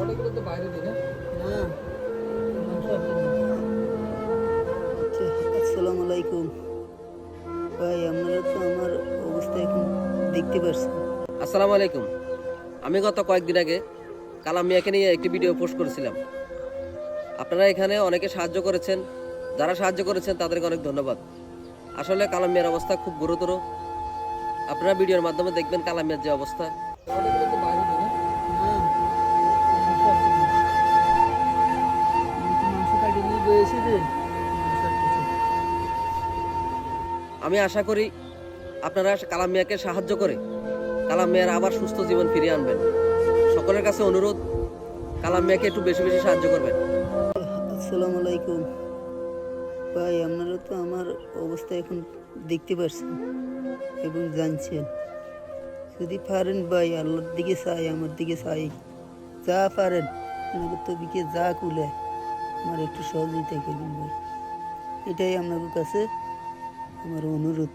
অনেকগুলো তো বাইরে দিই না। আচ্ছা, আসসালামু আলাইকুম ভাই, আপনারা তো আমার অবস্থা এখন দেখতে পাচ্ছেন। আসসালামু আলাইকুম। আমি গত কয়েকদিন আগে কালাম মিয়াকে নিয়ে একটি ভিডিও পোস্ট করেছিলাম। আপনারা এখানে অনেকে সাহায্য করেছেন। যারা সাহায্য করেছেন তাদেরকে অনেক ধন্যবাদ। আসলে কালাম মিয়ার অবস্থা খুব গুরুতর। আপনারা ভিডিওর মাধ্যমে দেখবেন কালাম মিয়ার যে অবস্থা। অনেকগুলো তো বাইরে দিই না। মাংস কাটিয়ে নিয়ে বসে রে। আমি আশা করি আপনারা কালাম মিয়াকে সাহায্য করে কালাম মিয়ার আবার সুস্থ জীবন ফিরিয়ে আনবেন। সকলের কাছে অনুরোধ, কালাম মিয়াকে একটু বেশি বেশি সাহায্য করবেন। আসসালামু আলাইকুম ভাই, আপনারা তো আমার অবস্থা এখন দেখতে পাচ্ছেন এবং জানছেন। যদি পারেন ভাই, আল্লাহর দিকে চাই, আমার দিকে চাই, যা পারেন আপনাদের তো দিকে যা কুলে আমার একটু সহযোগিতা করবেন ভাই, এটাই আপনাদের কাছে আমার অনুরোধ।